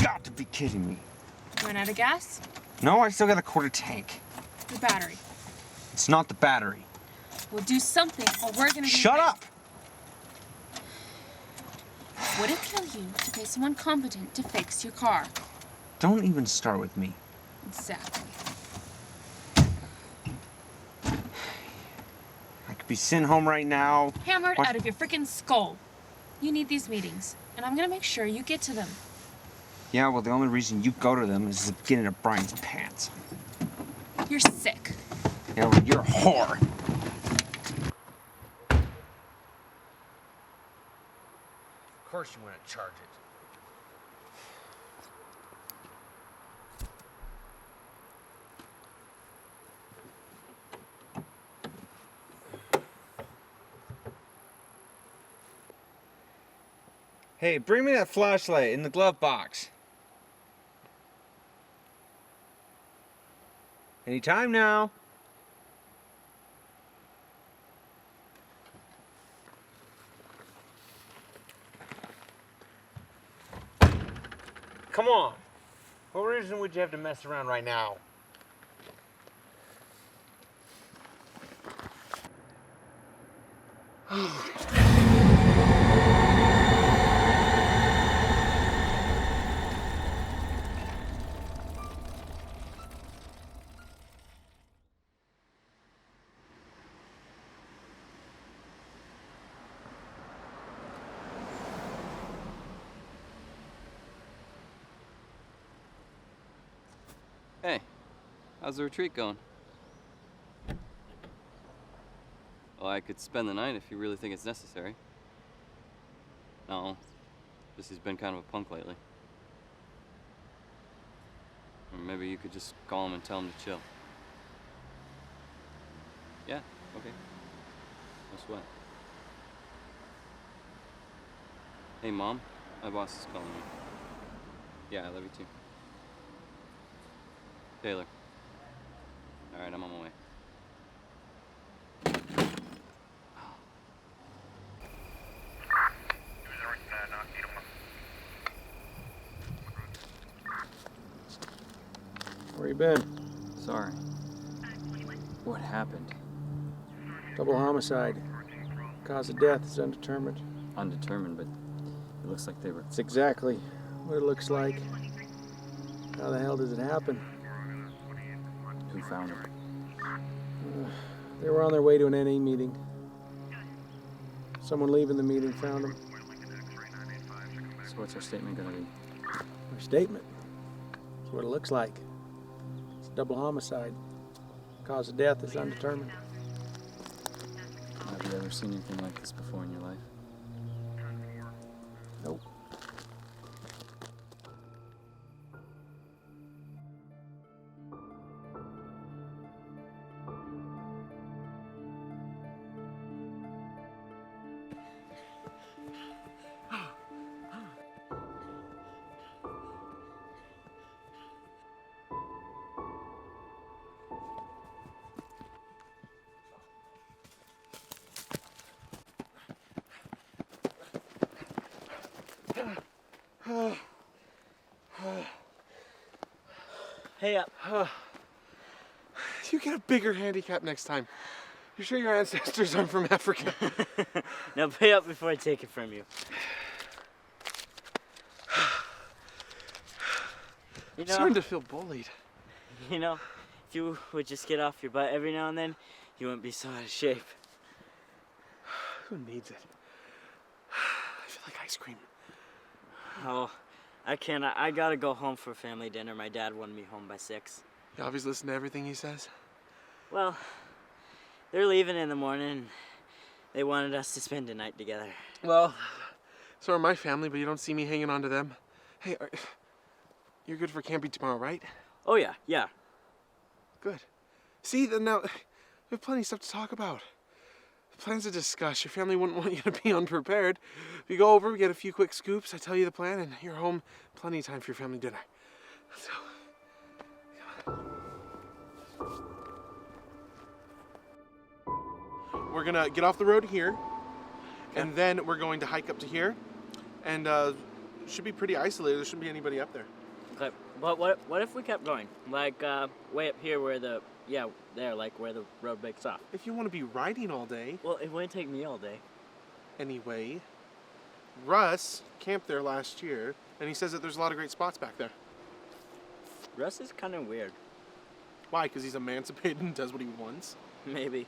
got to be kidding me. Run out of gas? No, I still got a quarter tank. The battery. It's not the battery. We'll do something or we're gonna be Shut up! Would it kill you to pay someone competent to fix your car? Don't even start with me. Exactly. I could be sent home right now. Hammered out of your freaking skull. You need these meetings, and I'm gonna make sure you get to them. Yeah, well, the only reason you go to them is to get into Brian's pants. You're sick. Yeah, well, you're a whore. Of course you want to charge it. Hey, bring me that flashlight in the glove box. Anytime now. Come on. What reason would you have to mess around right now? Hey, how's the retreat going? Well, I could spend the night if you really think it's necessary. No, just he's been kind of a punk lately. Or maybe you could just call him and tell him to chill. Yeah, okay. No sweat. Hey, Mom, my boss is calling me. Yeah, I love you too. Taylor. All right, I'm on my way. Where you been? Sorry. What happened? Double homicide. Cause of death is undetermined. Undetermined, but it looks like they were... It's exactly what it looks like. How the hell does it happen? Who found him? They were on their way to an NA meeting. Someone leaving the meeting found them. So what's our statement gonna be? Their statement. That's what it looks like. It's a double homicide. Cause of death is undetermined. Have you ever seen anything like this before in your life? Nope. Hey up. You get a bigger handicap next time. You sure your ancestors aren't from Africa? Now pay up before I take it from you. I'm starting to feel bullied. You know, if you would just get off your butt every now and then, you wouldn't be so out of shape. Who needs it? I feel like ice cream. Oh, I can't. I gotta go home for family dinner. My dad wanted me home by 6. You always listen to everything he says? Well, they're leaving in the morning. They wanted us to spend the night together. Well, so are my family, but you don't see me hanging on to them. Hey, you're good for camping tomorrow, right? Oh yeah, yeah. Good. See, then now, we have plenty of stuff to talk about. Plans to discuss. Your family wouldn't want you to be unprepared. We go over, we get a few quick scoops, I tell you the plan, and you're home. Plenty of time for your family dinner. So, we're gonna get off the road here, and then we're going to hike up to here, and should be pretty isolated. There shouldn't be anybody up there. But what if we kept going? Like, way up here where the, yeah, there, like where the road breaks off. If you want to be riding all day. Well, it wouldn't take me all day. Anyway, Russ camped there last year, and he says that there's a lot of great spots back there. Russ is kind of weird. Why? Because he's emancipated and does what he wants? Maybe.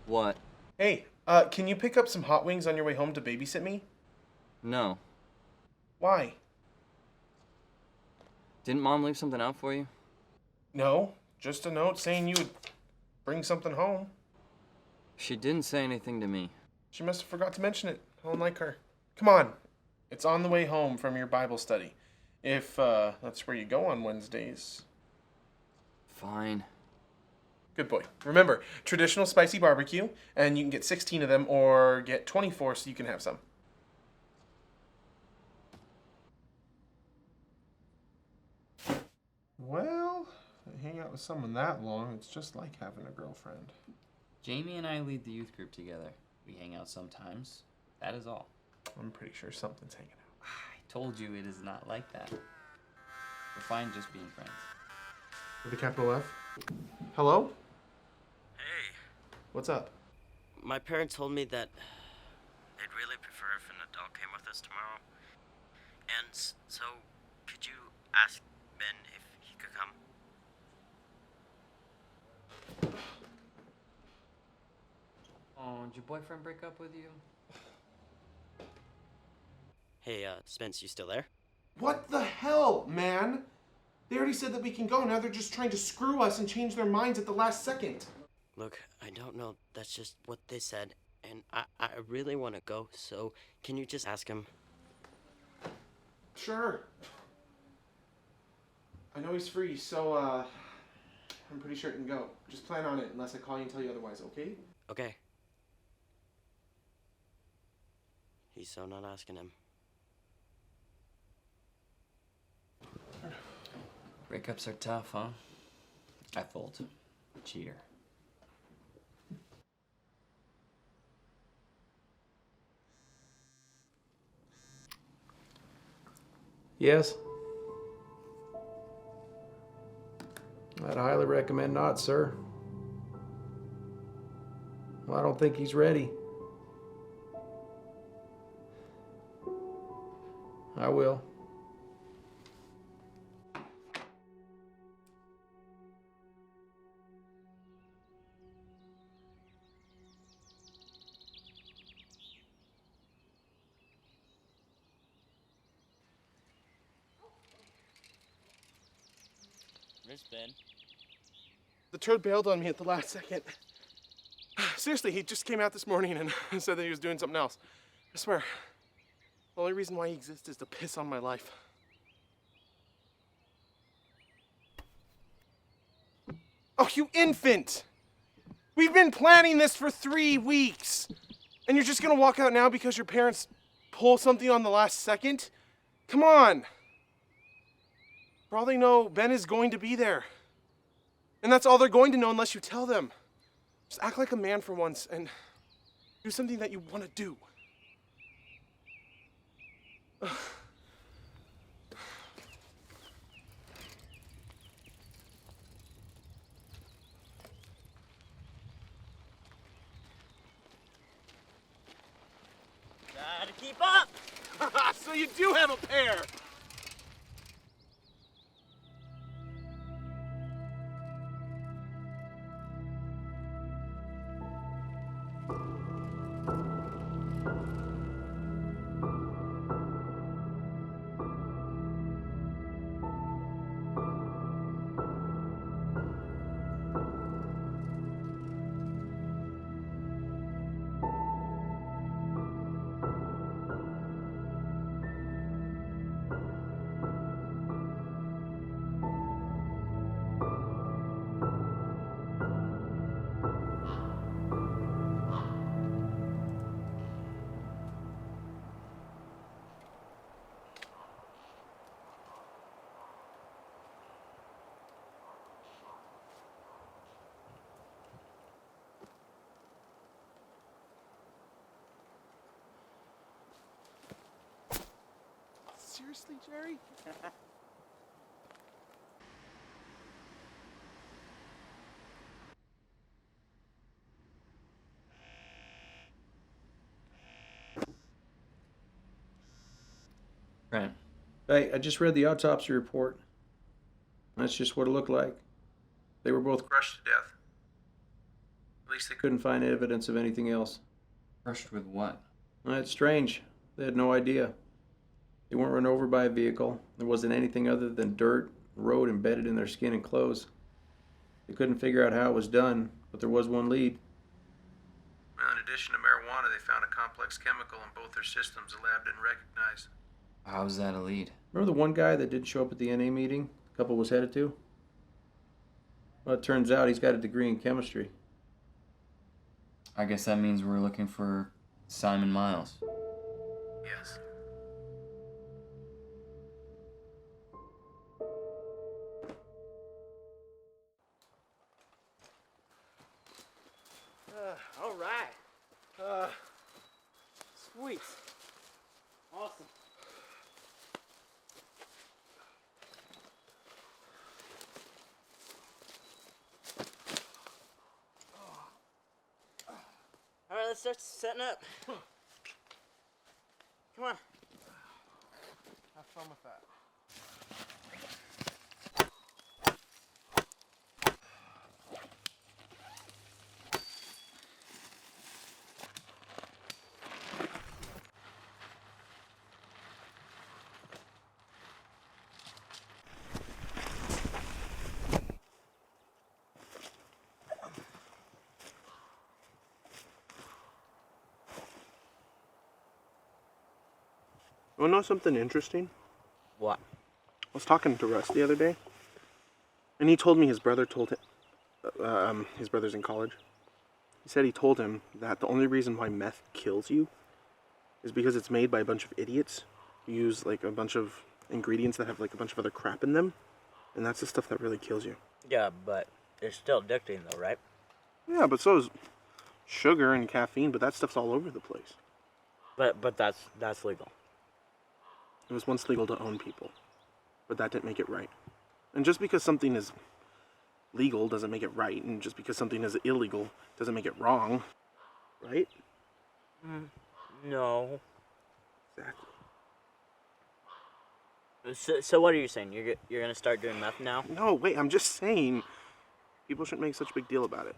What? Hey, can you pick up some hot wings on your way home to babysit me? No. Why? Didn't Mom leave something out for you? No, just a note saying you would bring something home. She didn't say anything to me. She must have forgot to mention it. I don't like her. Come on. It's on the way home from your Bible study. If that's where you go on Wednesdays. Fine. Good boy. Remember, traditional spicy barbecue, and you can get 16 of them or get 24 so you can have some. Well, hang out with someone that long, it's just like having a girlfriend. Jamie and I lead the youth group together. We hang out sometimes. That is all. I'm pretty sure something's hanging out. I told you it is not like that. We're fine just being friends. With a capital F? Hello? Hey, What's up? my parents told me that they'd really prefer if an adult came with us tomorrow. And so, could you ask Ben if he could come? Oh, did your boyfriend break up with you? Hey, Spence, you still there? What the hell, man? They already said that we can go. Now they're just trying to screw us and change their minds at the last second. Look, I don't know. That's just what they said. And I really want to go, so can you just ask him? Sure. I know he's free, so, I'm pretty sure it can go. Just plan on it unless I call you and tell you otherwise, okay? Okay. He's so not asking him. Breakups are tough, huh? I fold. Cheater. Yes? I'd highly recommend not, sir. Well, I don't think he's ready. I will. Where's Ben? The turd bailed on me at the last second. Seriously, he just came out this morning and said that he was doing something else. I swear, the only reason why he exists is to piss on my life. Oh, you infant! We've been planning this for 3 weeks! And you're just gonna walk out now because your parents pull something on the last second? Come on! For all they know, Ben is going to be there. And that's all they're going to know unless you tell them. Just act like a man for once and do something that you want to do. Gotta keep up! So you do have a pair! Seriously, Jerry? Right. Hey, I just read the autopsy report. That's just what it looked like. They were both crushed to death. At least they couldn't find evidence of anything else. Crushed with what? It's strange. They had no idea. They weren't run over by a vehicle. There wasn't anything other than dirt, road embedded in their skin and clothes. They couldn't figure out how it was done, but there was one lead. Well, in addition to marijuana, they found a complex chemical in both their systems the lab didn't recognize. How's that a lead? Remember the one guy that didn't show up at the NA meeting the couple was headed to? Well, it turns out he's got a degree in chemistry. I guess that means we're looking for Simon Miles. Yes. All right. Sweet. Awesome. All right, let's start setting up. Come on. Have fun with that. You wanna know something interesting? What? I was talking to Russ the other day, and he told me his brother told him, his brother's in college. He said he told him that the only reason why meth kills you is because it's made by a bunch of idiots who use like a bunch of ingredients that have like a bunch of other crap in them, and that's the stuff that really kills you. Yeah, but it's still addicting though, right? Yeah, but so is sugar and caffeine, but that stuff's all over the place. But that's legal. It was once legal to own people, but that didn't make it right. And just because something is legal doesn't make it right, and just because something is illegal doesn't make it wrong, right? No. Exactly. So what are you saying? You're gonna start doing meth now? No, wait, I'm just saying people shouldn't make such a big deal about it.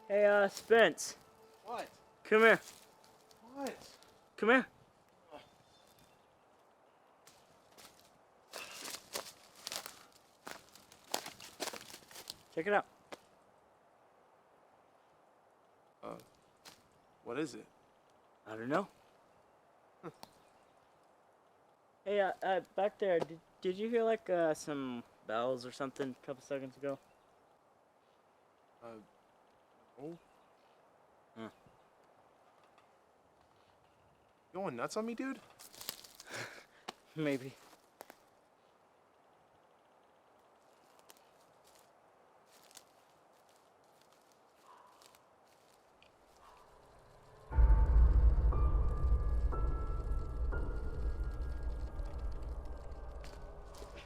Hey, Spence. What? Come here. What? Come here. Check it out. What is it? I don't know. Hey, back there, did you hear like some bells or something a couple seconds ago? Oh. Huh. You going nuts on me, dude? Maybe.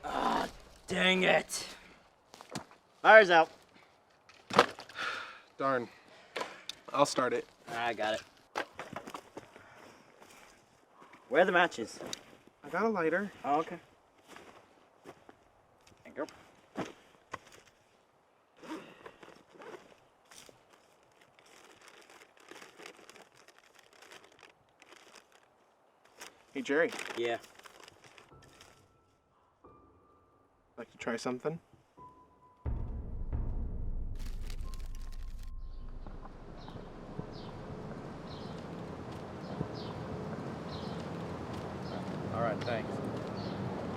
Ah, dang it. Fire's out. Darn. I'll start it. I got it. Where are the matches? I got a lighter. Oh, okay. Thank you. Hey, Jerry. Yeah. Like to try something? All right, thanks.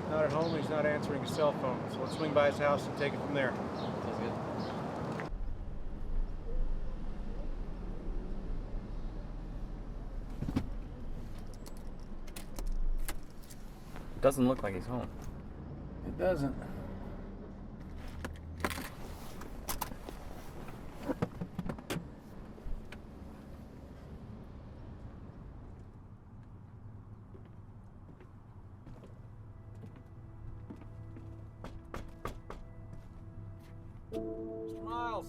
Not at home, he's not answering his cell phone, so let's swing by his house and take it from there. Sounds good. Doesn't look like he's home. It doesn't. Mr. Miles.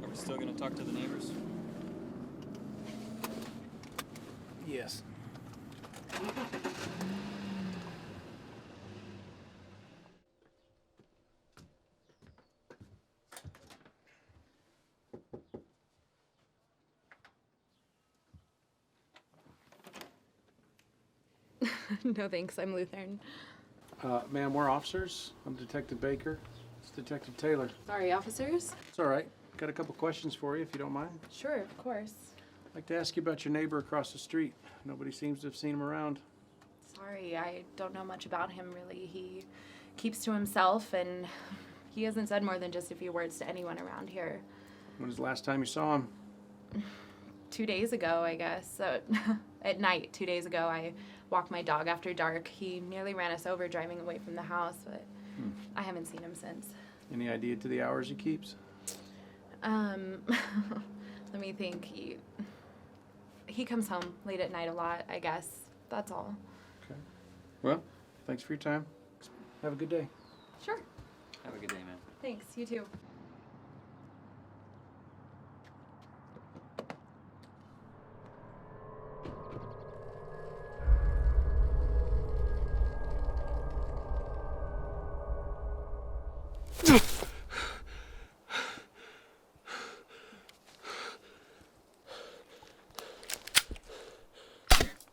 Are we still gonna talk to the neighbors? Yes. No thanks, I'm Lutheran. Ma'am, we're officers. I'm Detective Baker. It's Detective Taylor. Sorry, officers? It's all right. Got a couple questions for you, if you don't mind. Sure, of course. I'd like to ask you about your neighbor across the street. Nobody seems to have seen him around. Sorry, I don't know much about him, really. He keeps to himself, and he hasn't said more than just a few words to anyone around here. When was the last time you saw him? 2 days ago, I guess. So, at night, 2 days ago, I walked my dog after dark. He nearly ran us over driving away from the house, but I haven't seen him since. Any idea to the hours he keeps? Let me think. He comes home late at night a lot, I guess. That's all. Okay. Well, thanks for your time. Have a good day. Sure. Have a good day, man. Thanks, you too.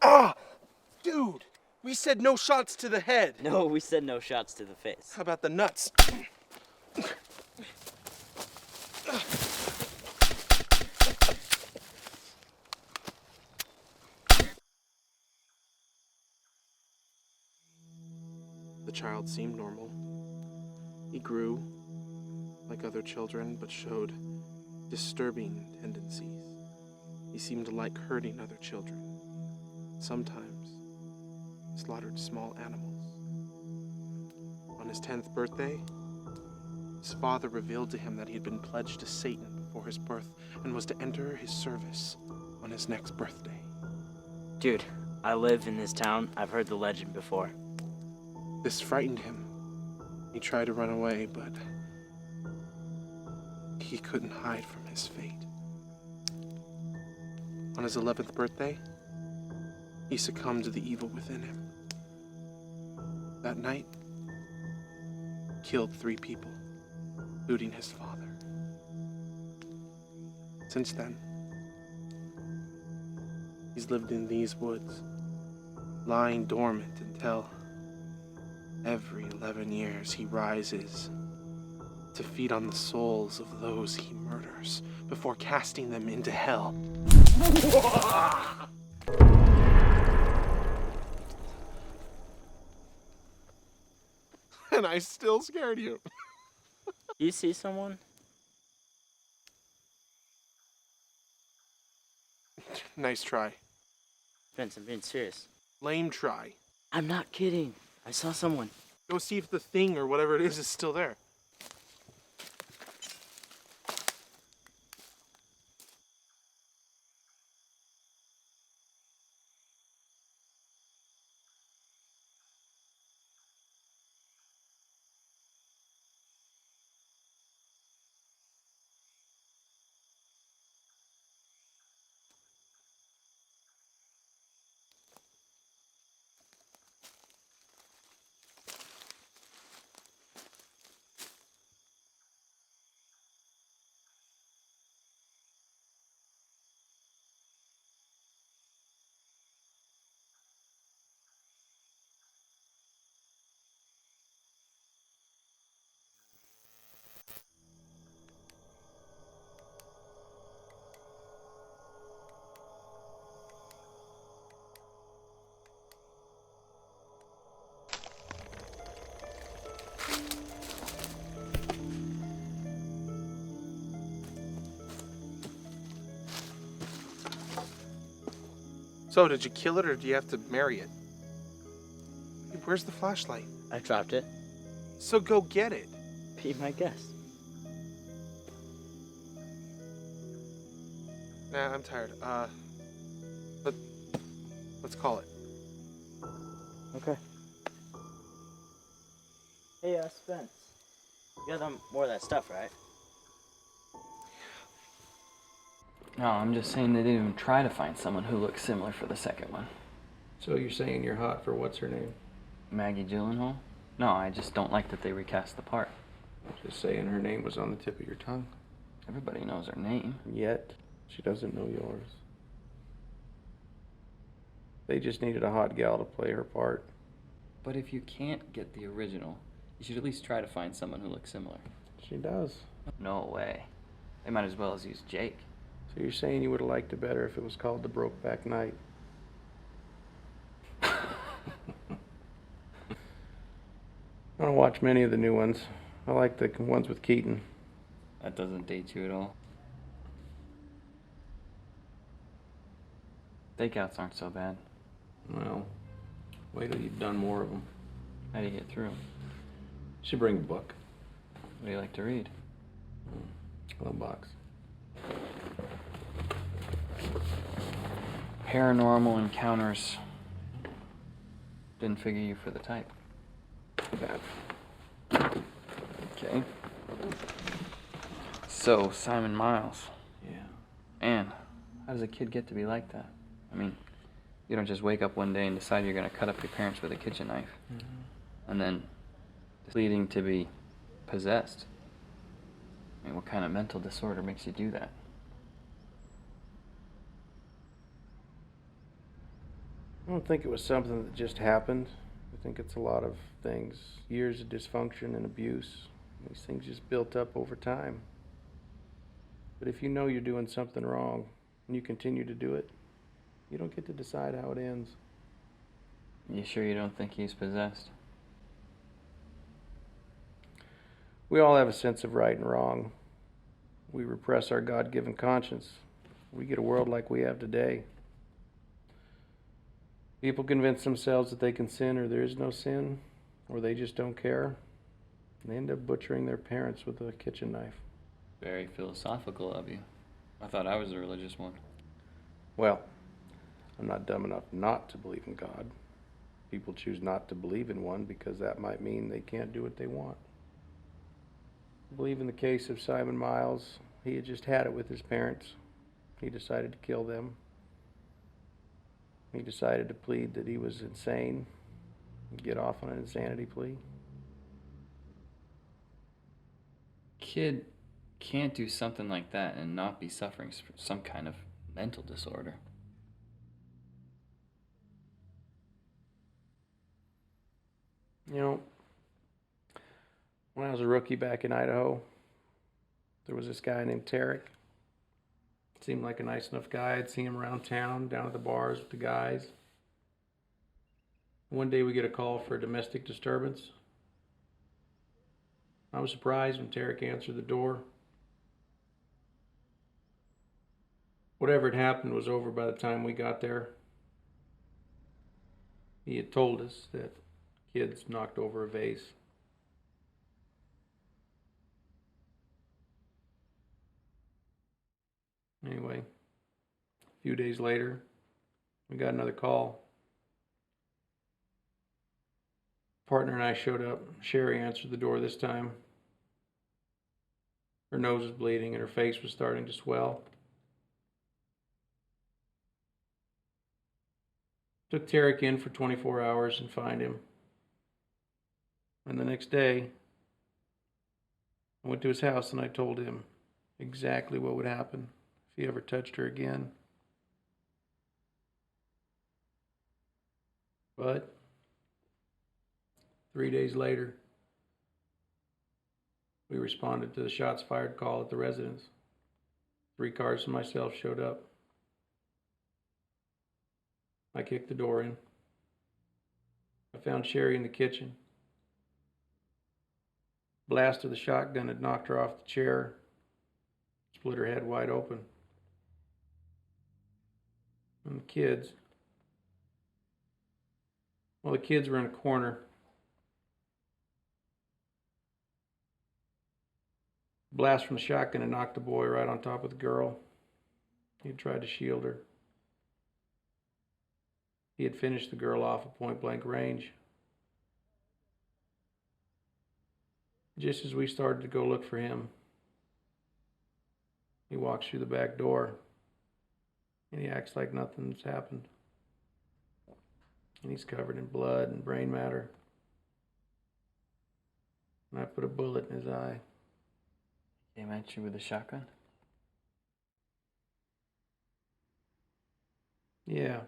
Ah! Dude! We said no shots to the head. No, we said no shots to the face. How about the nuts? The child seemed normal. He grew like other children, but showed disturbing tendencies. He seemed to like hurting other children. Sometimes slaughtered small animals. On his 10th birthday, his father revealed to him that he had been pledged to Satan before his birth and was to enter his service on his next birthday. Dude, I live in this town. I've heard the legend before. This frightened him. He tried to run away, but he couldn't hide from his fate. On his 11th birthday, he succumbed to the evil within him. That night, killed 3 people, including his father. Since then, he's lived in these woods, lying dormant until every 11 years he rises to feed on the souls of those he murders before casting them into hell. And I still scared you. Do you see someone? Nice try. Vince, I'm being serious. Lame try. I'm not kidding. I saw someone. Go see if the thing or whatever it is still there. So, did you kill it or do you have to marry it? Where's the flashlight? I dropped it. So go get it. Be my guest. Nah, I'm tired. Let's call it. Okay. Hey, Spence. You got more of that stuff, right? No, I'm just saying they didn't even try to find someone who looks similar for the second one. So you're saying you're hot for what's her name? Maggie Gyllenhaal? No, I just don't like that they recast the part. Just saying her name was on the tip of your tongue. Everybody knows her name. Yet, she doesn't know yours. They just needed a hot gal to play her part. But if you can't get the original, you should at least try to find someone who looks similar. She does. No way. They might as well as use Jake. So you're saying you would have liked it better if it was called The Brokeback Night? I don't watch many of the new ones. I like the ones with Keaton. That doesn't date you at all. Stakeouts aren't so bad. Well, wait till you've done more of them. How do you get through 'em? Should bring a book. What do you like to read? Glove box. Paranormal Encounters. Didn't figure you for the type. Bad. Okay. So, Simon Miles. Yeah. Man, how does a kid get to be like that? I mean, you don't just wake up one day and decide you're going to cut up your parents with a kitchen knife. And then leading to be possessed. I mean, what kind of mental disorder makes you do that? I don't think it was something that just happened. I think it's a lot of things. Years of dysfunction and abuse. These things just built up over time. But if you know you're doing something wrong and you continue to do it, you don't get to decide how it ends. You sure you don't think he's possessed? We all have a sense of right and wrong. We repress our God-given conscience. We get a world like we have today. People convince themselves that they can sin or there is no sin, or they just don't care. And they end up butchering their parents with a kitchen knife. Very philosophical of you. I thought I was a religious one. Well, I'm not dumb enough not to believe in God. People choose not to believe in one because that might mean they can't do what they want. I believe in the case of Simon Miles, he had just had it with his parents. He decided to kill them. He decided to plead that he was insane and get off on an insanity plea. Kid can't do something like that and not be suffering from some kind of mental disorder. You know, when I was a rookie back in Idaho, there was this guy named Tarek. Seemed like a nice enough guy. I'd see him around town, down at the bars with the guys. One day we get a call for a domestic disturbance. I was surprised when Tarek answered the door. Whatever had happened was over by the time we got there. He had told us that kids knocked over a vase. Anyway, a few days later, we got another call. Partner and I showed up. Sherry answered the door this time. Her nose was bleeding and her face was starting to swell. Took Tarek in for 24 hours and found him. And the next day, I went to his house and I told him exactly what would happen if he ever touched her again. But 3 days later, we responded to the shots fired call at the residence. 3 cars and myself showed up. I kicked the door in. I found Sherry in the kitchen. Blast of the shotgun had knocked her off the chair, split her head wide open. And the kids, Well, the kids were in a corner. Blast from the shotgun and knocked the boy right on top of the girl. He had tried to shield her. He had finished the girl off at point-blank range. Just as we started to go look for him, he walks through the back door, and he acts like nothing's happened. And he's covered in blood and brain matter. And I put a bullet in his eye. Came at you with a shotgun? Yeah.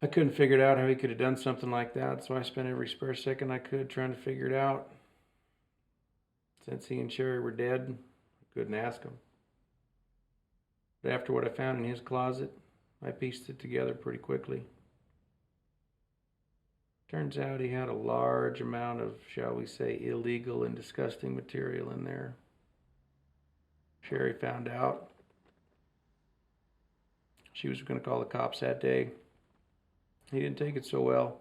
I couldn't figure out how he could have done something like that, so I spent every spare second I could trying to figure it out. Since he and Sherry were dead, I couldn't ask him. But after what I found in his closet, I pieced it together pretty quickly. Turns out he had a large amount of, shall we say, illegal and disgusting material in there. Sherry found out. She was going to call the cops that day. He didn't take it so well.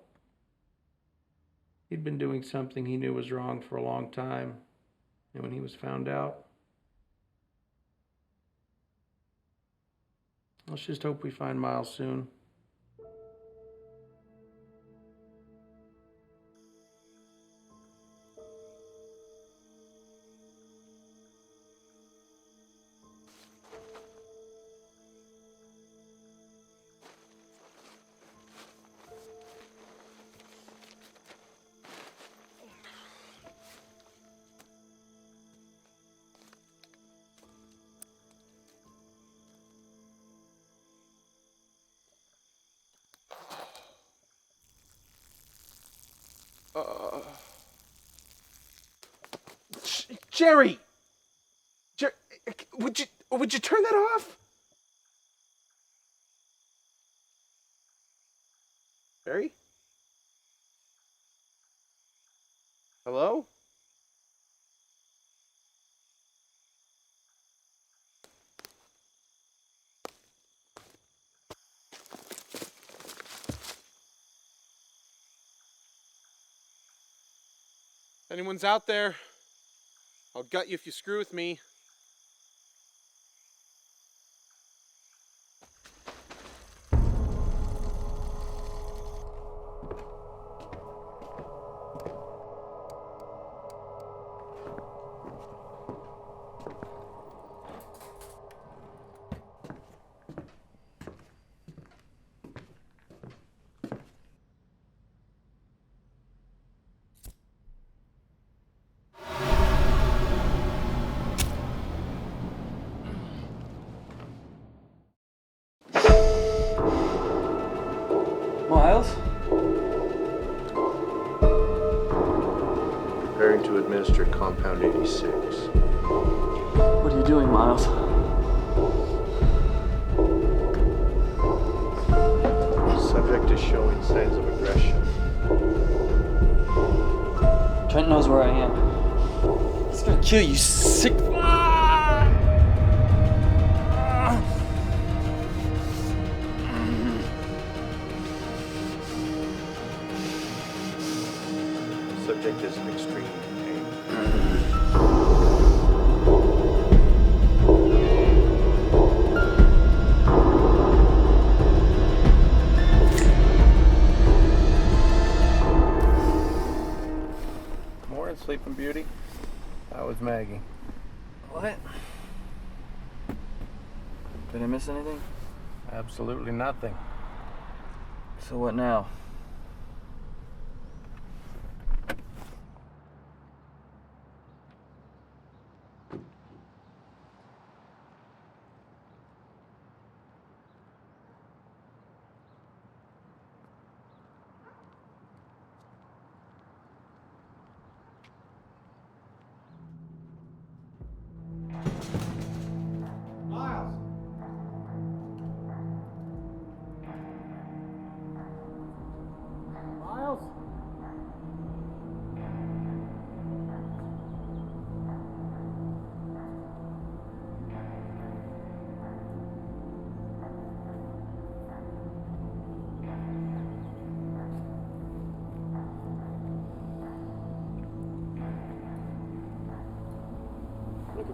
He'd been doing something he knew was wrong for a long time, and when he was found out, let's just hope we find Miles soon. Jerry! Would you turn that off? Jerry? Hello? If anyone's out there, I'll gut you if you screw with me. Miles? Preparing to administer Compound 86. What are you doing, Miles? Subject is showing signs of aggression. Trent knows where I am. He's gonna kill you, sick. Subject is in extreme pain. Morning, Sleeping Beauty. How was Maggie? What? Did I miss anything? Absolutely nothing. So what now?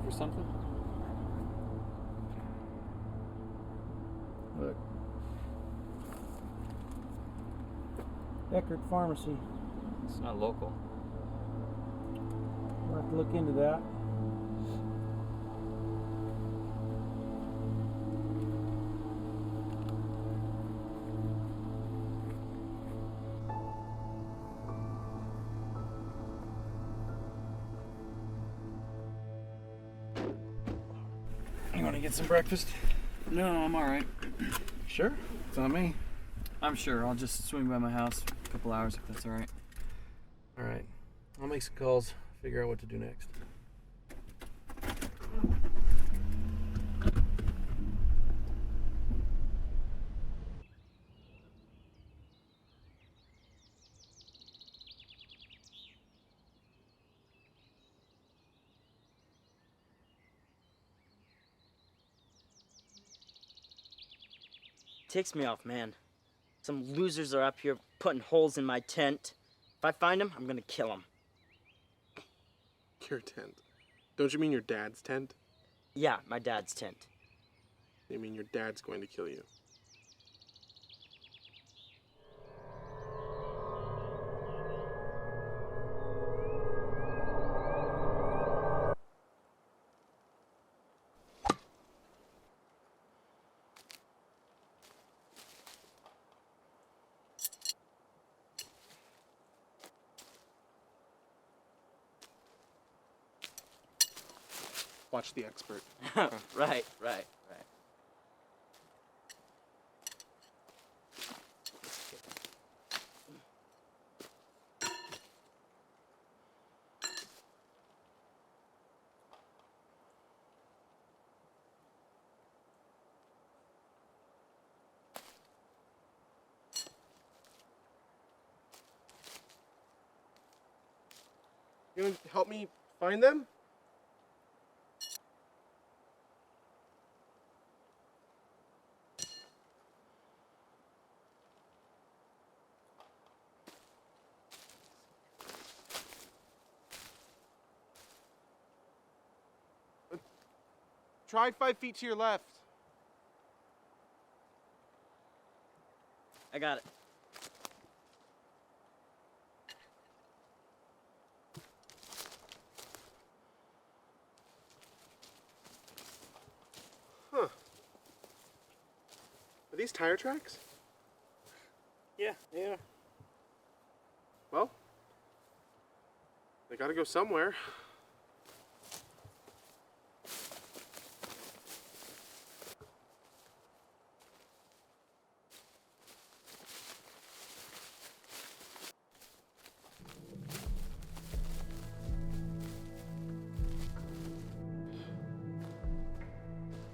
for something? Look. Eckert Pharmacy. It's not local. We'll have to look into that. You want to get some breakfast? No, I'm alright. Sure. It's on me. I'm sure. I'll just swing by my house for a couple hours if that's alright. All right. I'll make some calls, figure out what to do next. Ticks me off, man. Some losers are up here putting holes in my tent. If I find them, I'm gonna kill them. Your tent. Don't you mean your dad's tent? Yeah, my dad's tent. You mean your dad's going to kill you? Watch the expert. Right. You gonna help me find them? Try 5 feet to your left. I got it. Huh. Are these tire tracks? Yeah. Well, they gotta go somewhere.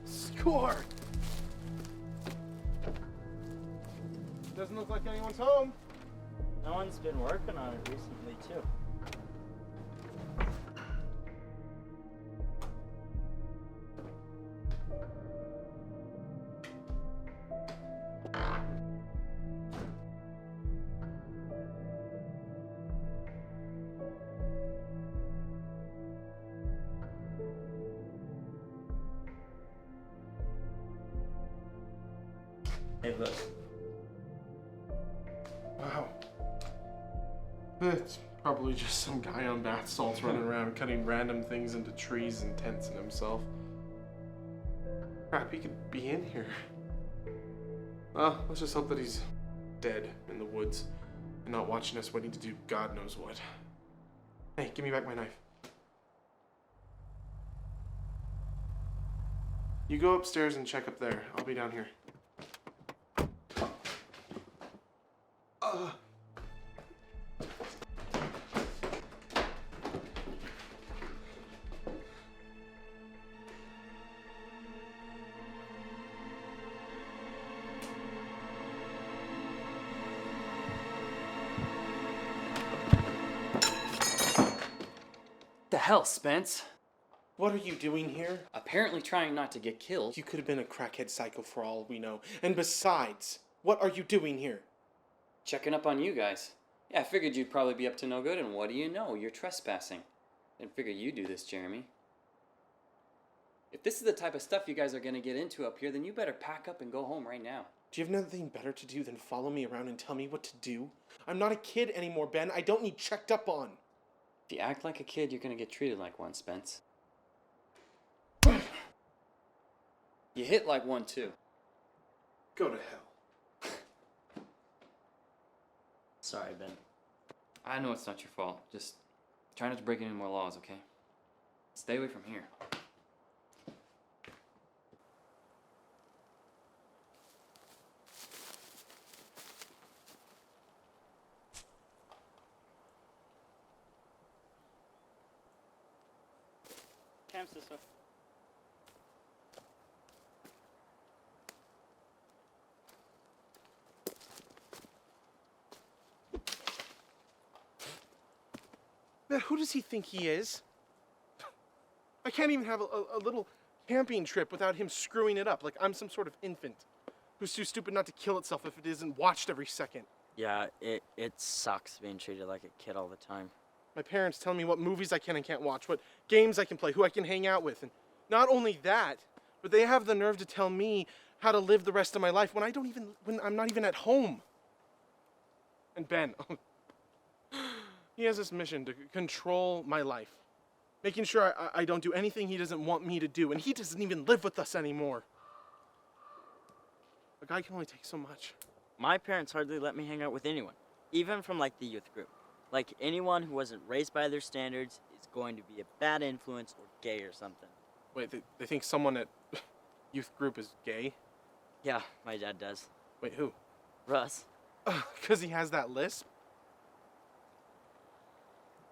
Score! Doesn't look like anyone's home. No one's been working on it recently, too. Hey, look. Wow. It's probably just some guy on bath salts running around cutting random things into trees and tents and himself. Crap, he could be in here. Well, let's just hope that he's dead in the woods and not watching us waiting to do God knows what. Hey, give me back my knife. You go upstairs and check up there. I'll be down here. The hell, Spence? What are you doing here? Apparently trying not to get killed. You could have been a crackhead psycho for all we know. And besides, what are you doing here? Checking up on you guys. Yeah, I figured you'd probably be up to no good, and what do you know? You're trespassing. Didn't figure you'd do this, Jeremy. If this is the type of stuff you guys are gonna get into up here, then you better pack up and go home right now. Do you have nothing better to do than follow me around and tell me what to do? I'm not a kid anymore, Ben. I don't need checked up on. If you act like a kid, you're gonna get treated like one, Spence. You hit like one, too. Go to hell. Sorry, Ben. I know it's not your fault. Just try not to break any more laws, okay? Stay away from here. Cam's this way. Man, who does he think he is? I can't even have a little camping trip without him screwing it up like I'm some sort of infant who's too stupid not to kill itself if it isn't watched every second. Yeah, it sucks being treated like a kid all the time. My parents tell me what movies I can and can't watch, what games I can play, who I can hang out with. And not only that, but they have the nerve to tell me how to live the rest of my life when I'm not even at home. And Ben, he has this mission to control my life, making sure I don't do anything he doesn't want me to do, and he doesn't even live with us anymore. A guy can only take so much. My parents hardly let me hang out with anyone, even from like the youth group. Like anyone who wasn't raised by their standards is going to be a bad influence or gay or something. Wait, they think someone at youth group is gay? Yeah, my dad does. Wait, who? Russ. Because he has that lisp?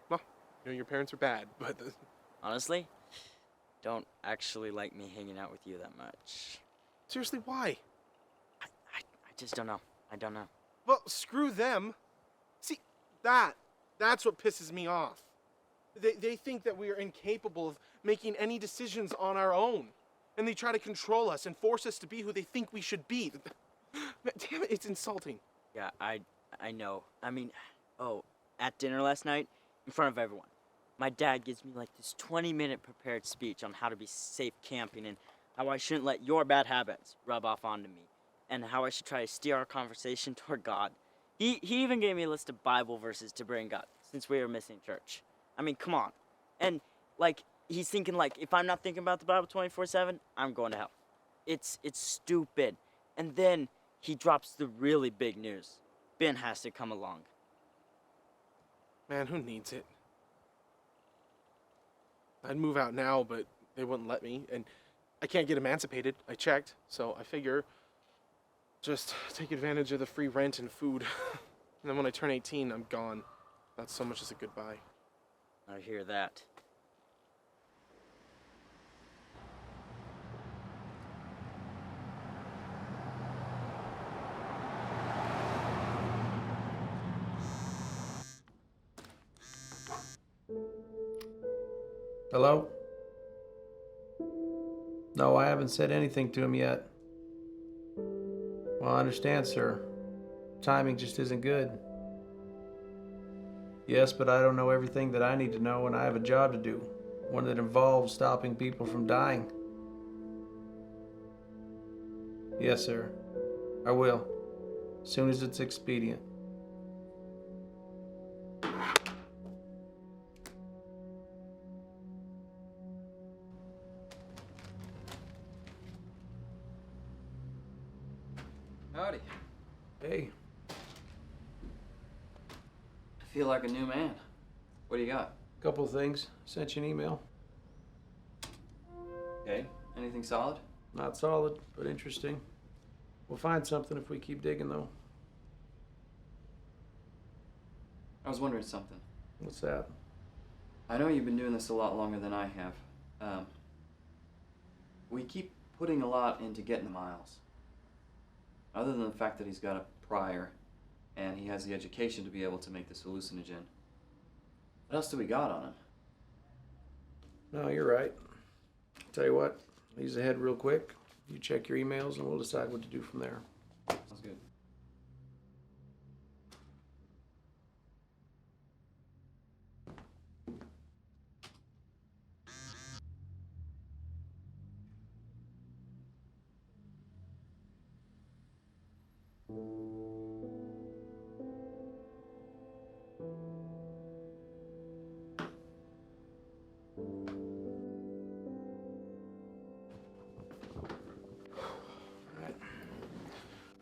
Well, you know, your parents are bad, but... Honestly, don't actually like me hanging out with you that much. Seriously, why? I just don't know. I don't know. Well, screw them. See, that's what pisses me off. They think that we are incapable of making any decisions on our own. And they try to control us and force us to be who they think we should be. Damn it, it's insulting. Yeah, I know. I mean, at dinner last night, in front of everyone, my dad gives me like this 20-minute prepared speech on how to be safe camping and how I shouldn't let your bad habits rub off onto me and how I should try to steer our conversation toward God. He even gave me a list of Bible verses to bring up since we were missing church. I mean, come on. And, like, he's thinking, like, if I'm not thinking about the Bible 24/7, I'm going to hell. It's stupid. And then he drops the really big news. Ben has to come along. Man, who needs it? I'd move out now, but they wouldn't let me. And I can't get emancipated. I checked, so I figure just take advantage of the free rent and food. And then when I turn 18, I'm gone. Not so much as a goodbye. I hear that. Hello? No, I haven't said anything to him yet. Well, I understand, sir. Timing just isn't good. Yes, but I don't know everything that I need to know, and I have a job to do. One that involves stopping people from dying. Yes, sir. I will. As soon as it's expedient. Howdy. Hey. I feel like a new man. What do you got? Couple of things. Sent you an email. Okay. Anything solid? Not solid, but interesting. We'll find something if we keep digging, though. I was wondering something. What's that? I know you've been doing this a lot longer than I have. We keep putting a lot into getting the miles. Other than the fact that he's got a prior and he has the education to be able to make this hallucinogen, what else do we got on him? No, you're right. Tell you what, he's ahead real quick. You check your emails and we'll decide what to do from there. Sounds good.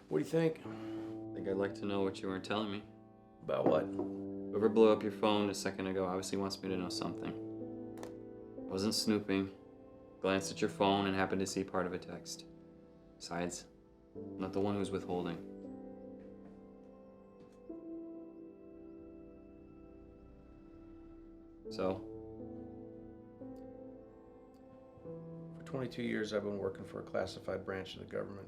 What do you think? I think I'd like to know what you weren't telling me. About what? Whoever blew up your phone a second ago obviously wants me to know something. Wasn't snooping. Glanced at your phone and happened to see part of a text. Besides, I'm not the one who's withholding. So? For 22 years, I've been working for a classified branch of the government.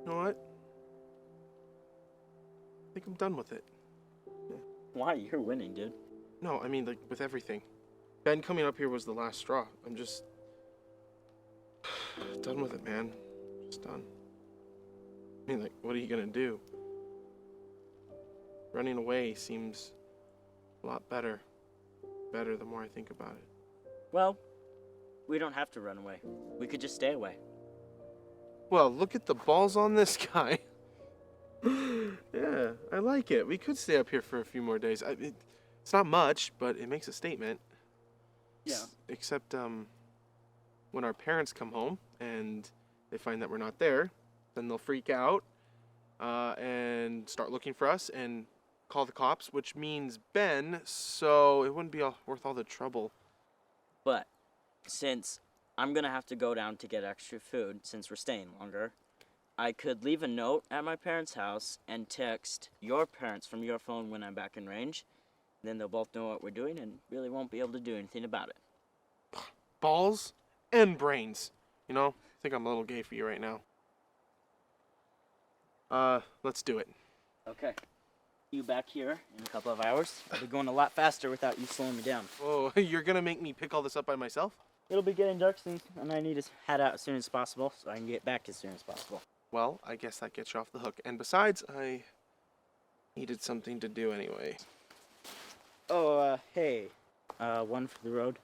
You know what? I think I'm done with it. Why? You're winning, dude. No, I mean, like, with everything. Ben coming up here was the last straw. I'm just... done with it, man. Just done. I mean, like, what are you gonna do? Running away seems a lot better. Better the more I think about it. Well, we don't have to run away. We could just stay away. Well, look at the balls on this guy. Yeah, I like it. We could stay up here for a few more days. It's not much, but it makes a statement. Yeah. Except, when our parents come home and they find that we're not there, then they'll freak out and start looking for us and call the cops, which means Ben, so it wouldn't be worth all the trouble. But since I'm gonna have to go down to get extra food since we're staying longer, I could leave a note at my parents' house and text your parents from your phone when I'm back in range. Then they'll both know what we're doing and really won't be able to do anything about it. Balls and brains. You know, I think I'm a little gay for you right now. Let's do it. Okay. You back here in a couple of hours. I'll be going a lot faster without you slowing me down. Oh, you're gonna make me pick all this up by myself? It'll be getting dark soon, and I need to head out as soon as possible so I can get back as soon as possible. Well, I guess that gets you off the hook. And besides, I needed something to do anyway. Oh, hey. One for the road.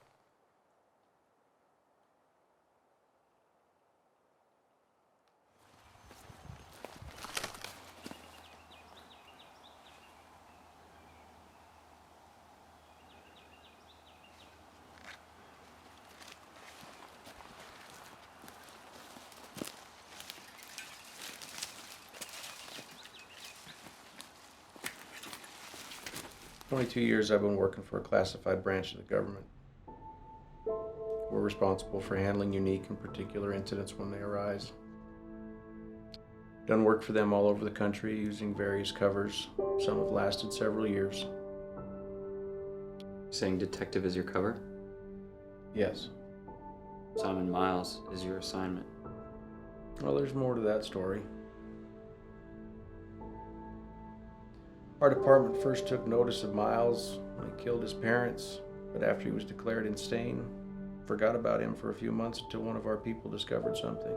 For 22 years, I've been working for a classified branch of the government. We're responsible for handling unique and particular incidents when they arise. Done work for them all over the country using various covers. Some have lasted several years. Saying detective is your cover? Yes. Simon Miles is your assignment. Well, there's more to that story. Our department first took notice of Miles when he killed his parents, but after he was declared insane, forgot about him for a few months until one of our people discovered something.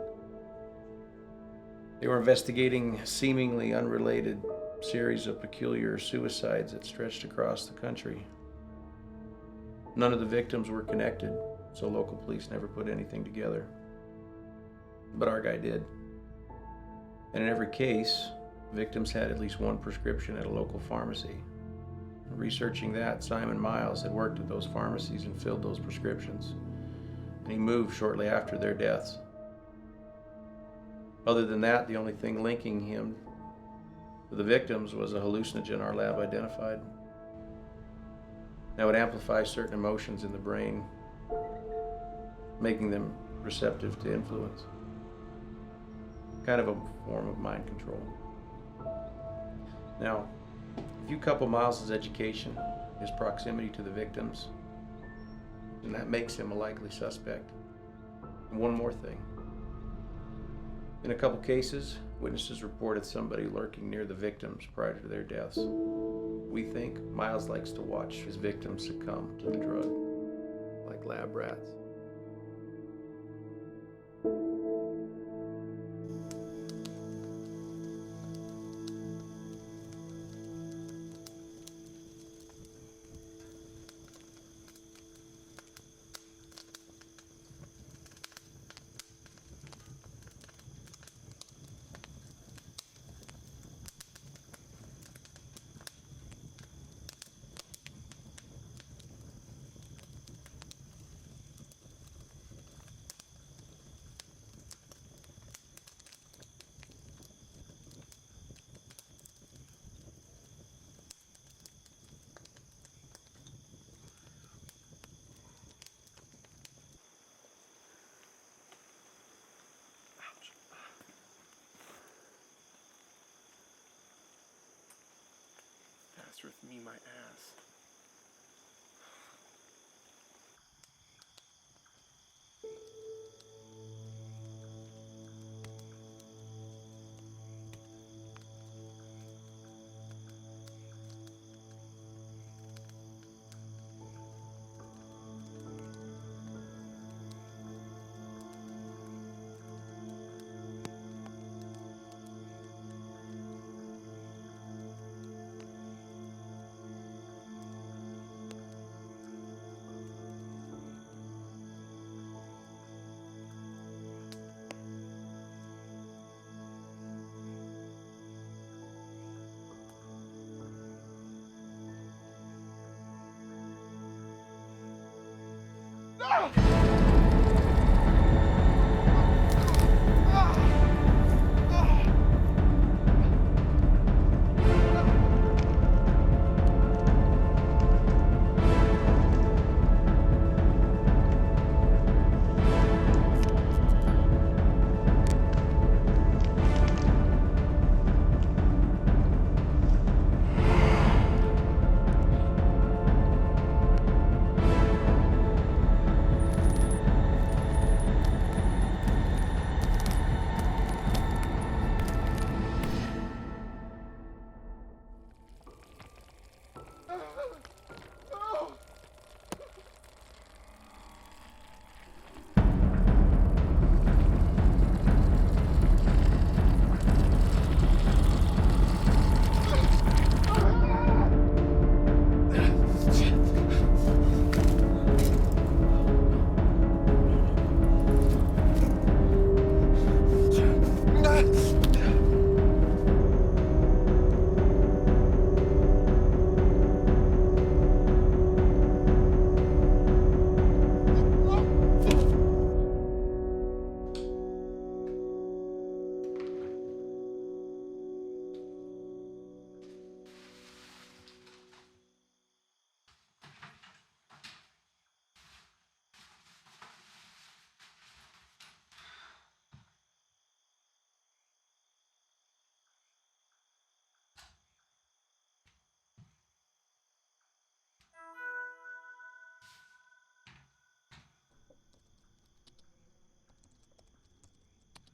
They were investigating a seemingly unrelated series of peculiar suicides that stretched across the country. None of the victims were connected, so local police never put anything together. But our guy did. And in every case, victims had at least one prescription at a local pharmacy. Researching that, Simon Miles had worked at those pharmacies and filled those prescriptions. And he moved shortly after their deaths. Other than that, the only thing linking him to the victims was a hallucinogen our lab identified. That would amplify certain emotions in the brain, making them receptive to influence. Kind of a form of mind control. Now, if you couple Miles' education, his proximity to the victims, then that makes him a likely suspect. And one more thing. In a couple cases, witnesses reported somebody lurking near the victims prior to their deaths. We think Miles likes to watch his victims succumb to the drug, like lab rats. mess with me, my ass.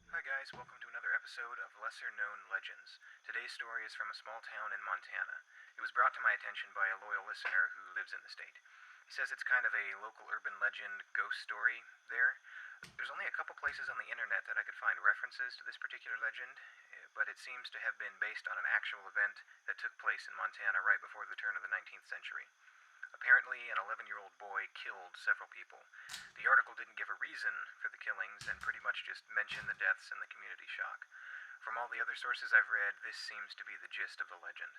Hi guys, welcome to another episode of Lesser Known Legends. Today's story is from a small town in Montana. It was brought to my attention by a loyal listener who lives in the state. He says it's kind of a local urban legend ghost story there. There's only a couple places on the internet that I could find references to this particular legend, but it seems to have been based on an actual event that took place in Montana right before the turn of the 19th century. Apparently, an 11-year-old boy killed several people. The article didn't give a reason for the killings and pretty much just mentioned the deaths and the community shock. From all the other sources I've read, this seems to be the gist of the legend.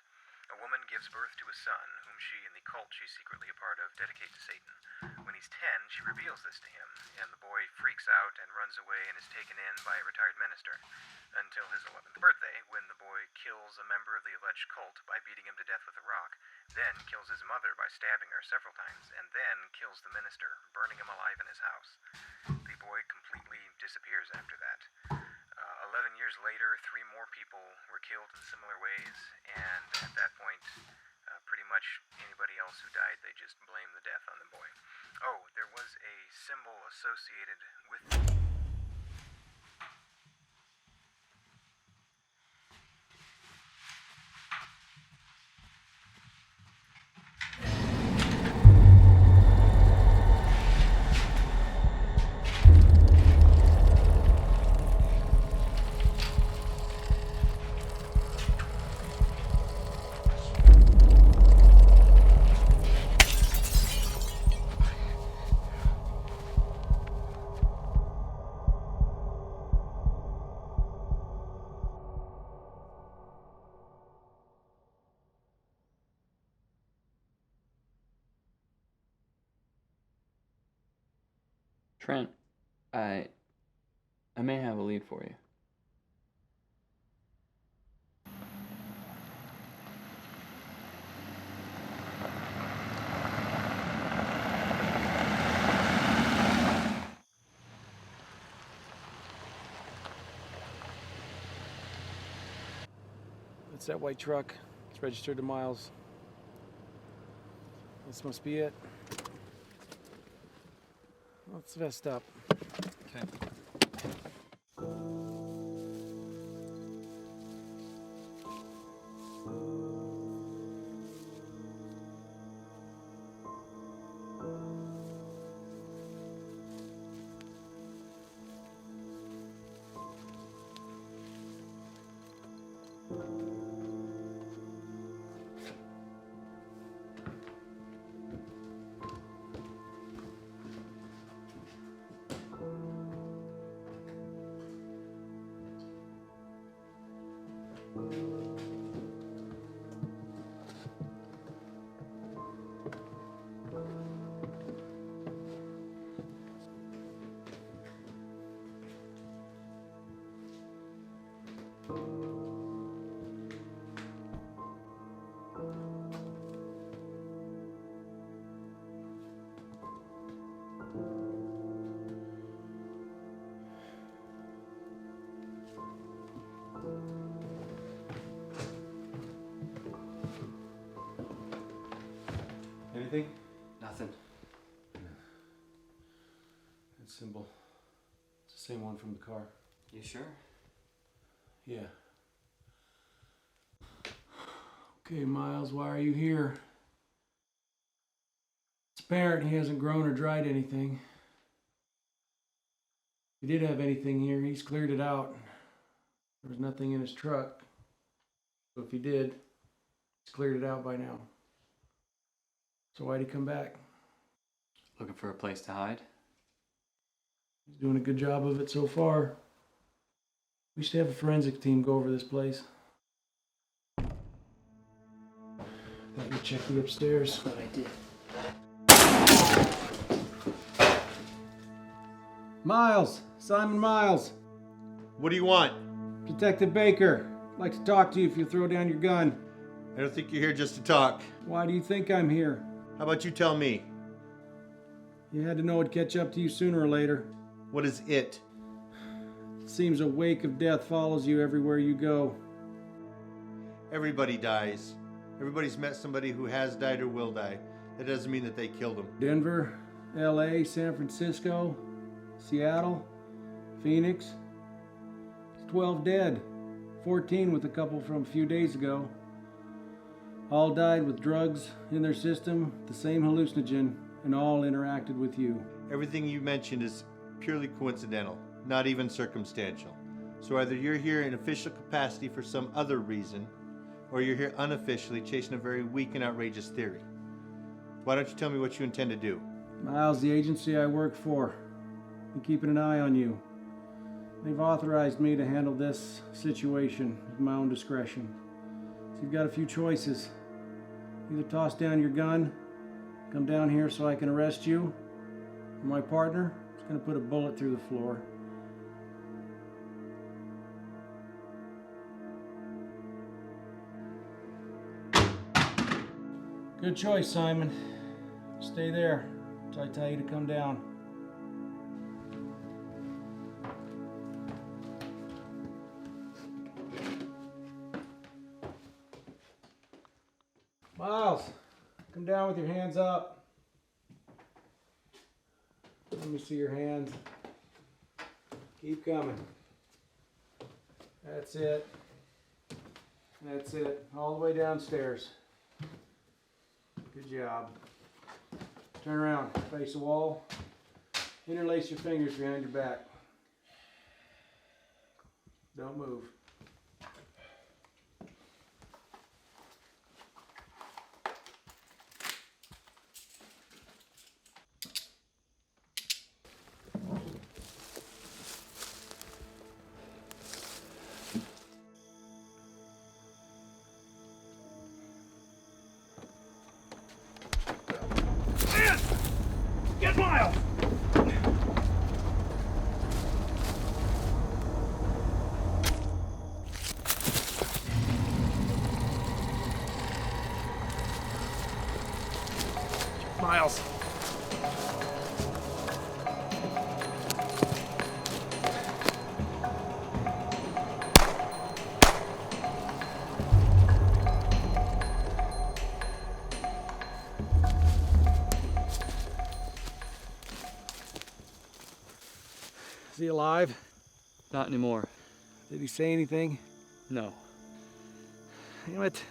A woman gives birth to a son, whom she and the cult she's secretly a part of dedicate to Satan. When he's 10, she reveals this to him, and the boy freaks out and runs away and is taken in by a retired minister. Until his 11th birthday, when the boy kills a member of the alleged cult by beating him to death with a rock, then kills his mother by stabbing her several times, and then kills the minister, burning him alive in his house. The boy completely disappears after that. 11 years later, 3 more people were killed in similar ways, and at that point, pretty much anybody else who died, they just blamed the death on the boy. Oh, there was a symbol associated with... Trent, I may have a lead for you. It's that white truck. It's registered to Miles. This must be it. Let's vest up. Okay. Anything? Nothing. That symbol. It's the same one from the car. You sure? Yeah. Okay, Miles, why are you here? It's apparent he hasn't grown or dried anything. If he did have anything here, he's cleared it out. There was nothing in his truck. So if he did, he's cleared it out by now. So why'd he come back? Looking for a place to hide? He's doing a good job of it so far. We should have a forensics team go over this place. Thought you'd check the upstairs. But I did. Miles! Simon Miles! What do you want? Detective Baker. I'd like to talk to you if you throw down your gun. I don't think you're here just to talk. Why do you think I'm here? How about you tell me? You had to know it'd catch up to you sooner or later. What is it? It seems a wake of death follows you everywhere you go. Everybody dies. Everybody's met somebody who has died or will die. That doesn't mean that they killed them. Denver, LA, San Francisco, Seattle, Phoenix. It's 12 dead. 14 with a couple from a few days ago. All died with drugs in their system, the same hallucinogen, and all interacted with you. Everything you mentioned is purely coincidental, not even circumstantial. So either you're here in official capacity for some other reason, or you're here unofficially chasing a very weak and outrageous theory. Why don't you tell me what you intend to do? Miles, the agency I work for, been keeping an eye on you. They've authorized me to handle this situation at my own discretion. So you've got a few choices. Either toss down your gun, come down here so I can arrest you, or my partner is going to put a bullet through the floor. Good choice, Simon. Stay there until I tell you to come down. Miles, come down with your hands up. Let me see your hands. Keep coming. That's it. That's it. All the way downstairs. Good job. Turn around, face the wall. Interlace your fingers behind your back. Don't move. Get Miles! Miles. he alive? Not anymore. Did he say anything? No. Damn it.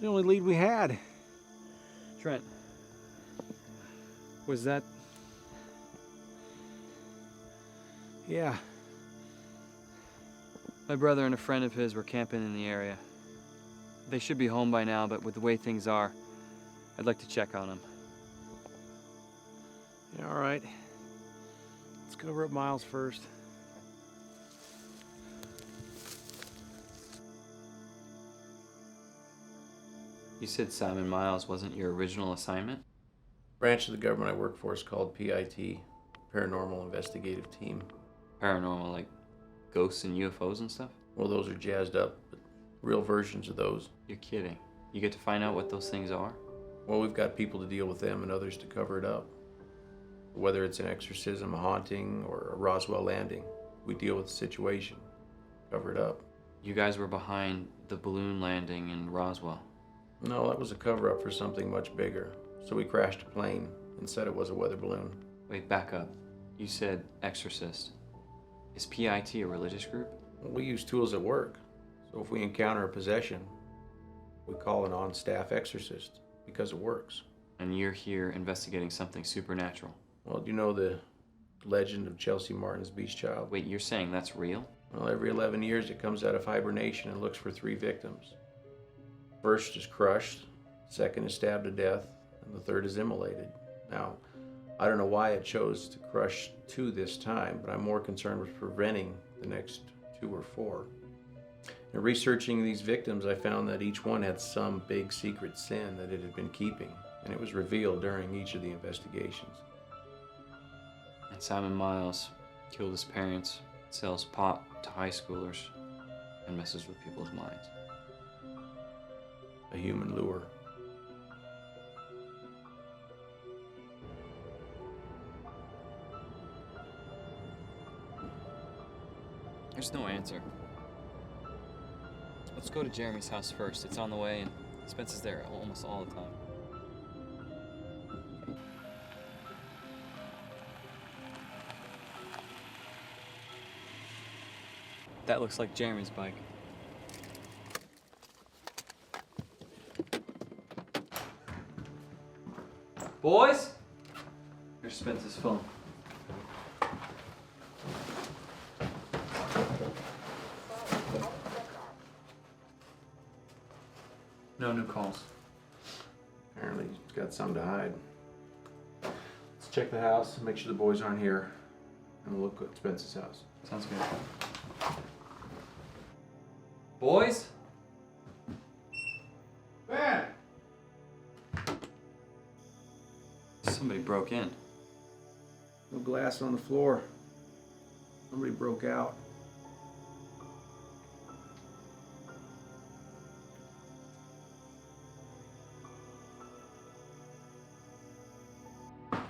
The only lead we had. Trent. Was that... Yeah. My brother and a friend of his were camping in the area. They should be home by now, but with the way things are, I'd like to check on them. Yeah, all right. Let's cover up Miles first. You said Simon Miles wasn't your original assignment? Branch of the government I work for is called PIT, Paranormal Investigative Team. Paranormal, like ghosts and UFOs and stuff? Well, those are jazzed up, but real versions of those. You're kidding. You get to find out what those things are? Well, we've got people to deal with them and others to cover it up. Whether it's an exorcism, a haunting, or a Roswell landing, we deal with the situation, cover it up. You guys were behind the balloon landing in Roswell. No, that was a cover-up for something much bigger. So we crashed a plane and said it was a weather balloon. Wait, back up. You said exorcist. Is PIT a religious group? Well, we use tools at work. So if we encounter a possession, we call an on-staff exorcist because it works. And you're here investigating something supernatural. Well, do you know the legend of Chelsea Martin's Beast Child? Wait, you're saying that's real? Well, every 11 years it comes out of hibernation and looks for 3 victims. First is crushed, second is stabbed to death, and the third is immolated. Now, I don't know why it chose to crush 2 this time, but I'm more concerned with preventing the next 2 or 4. In researching these victims, I found that each one had some big secret sin that it had been keeping, and it was revealed during each of the investigations. And Simon Miles killed his parents, sells pot to high schoolers, and messes with people's minds. A human lure. There's no answer. Let's go to Jeremy's house first. It's on the way, and Spence is there almost all the time. That looks like Jeremy's bike. Boys? Here's Spence's phone. No new calls. Apparently he's got something to hide. Let's check the house, make sure the boys aren't here, and we'll look at Spence's house. Sounds good. Boys? Ben! Somebody broke in. No glass on the floor. Somebody broke out.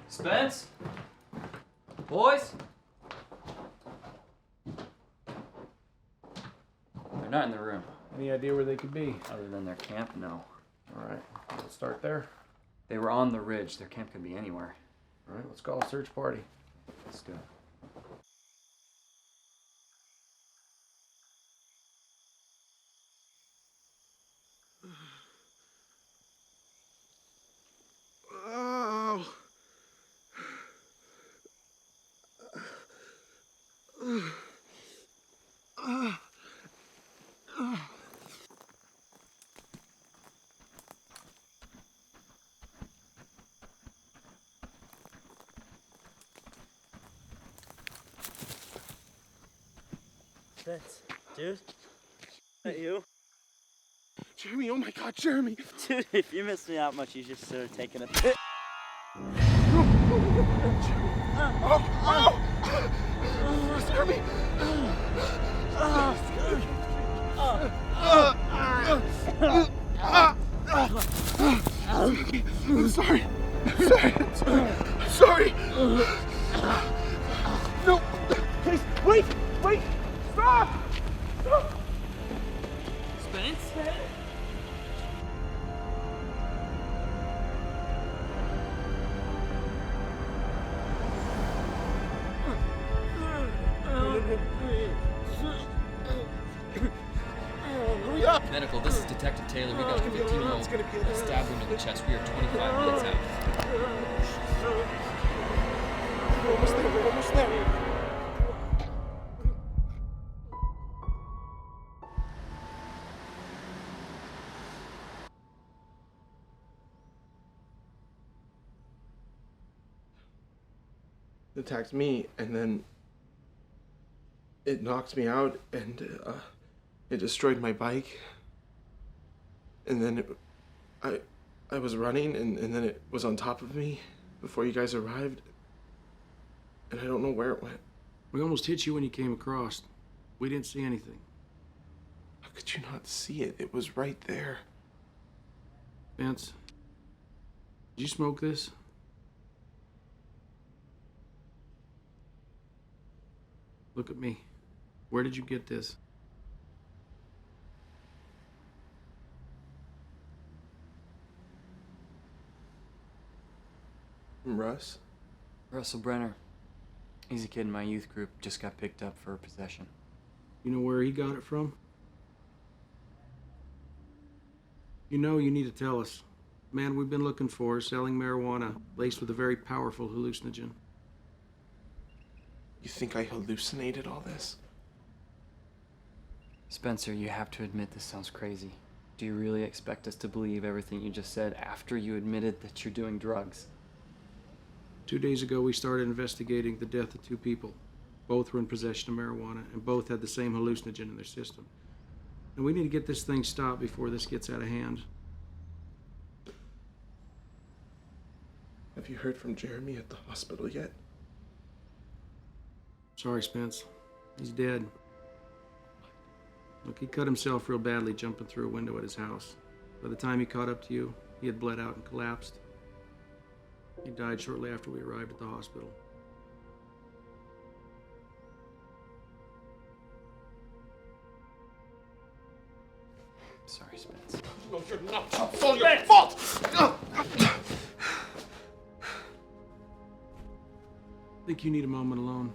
Spence? Boys? They're not in the room. Any idea where they could be? Other than their camp, no. All right, let's start there. They were on the ridge. Their camp could be anywhere. All right, let's call a search party. Let's do it. Oh. Spence, dude? Is that you? Jeremy, oh my God, Jeremy! Dude, if you missed me that much, you just started taking a piss. Jeremy! I'm sorry. I'm sorry. No, please, wait! Stop! Spence? Hurry up! Medical, this is Detective Taylor. We got a 15-year-old stabbed wound in the chest. We are 25 minutes out. We're almost there, we're almost there. It attacked me, and then it knocked me out, and it destroyed my bike. And then I was running, and then it was on top of me before you guys arrived, and I don't know where it went. We almost hit you when you came across. We didn't see anything. How could you not see it? It was right there. Vince, did you smoke this? Look at me. Where did you get this? From Russ? Russell Brenner. He's a kid in my youth group, just got picked up for possession. You know where he got it from? You know, you need to tell us. Man we've been looking for is selling marijuana laced with a very powerful hallucinogen. You think I hallucinated all this? Spencer, you have to admit this sounds crazy. Do you really expect us to believe everything you just said after you admitted that you're doing drugs? 2 days ago, we started investigating the death of 2 people. Both were in possession of marijuana, and both had the same hallucinogen in their system. And we need to get this thing stopped before this gets out of hand. Have you heard from Jeremy at the hospital yet? Sorry, Spence. He's dead. Look, he cut himself real badly jumping through a window at his house. By the time he caught up to you, he had bled out and collapsed. He died shortly after we arrived at the hospital. Sorry, Spence. No, you're not. It's all your fault! I think you need a moment alone.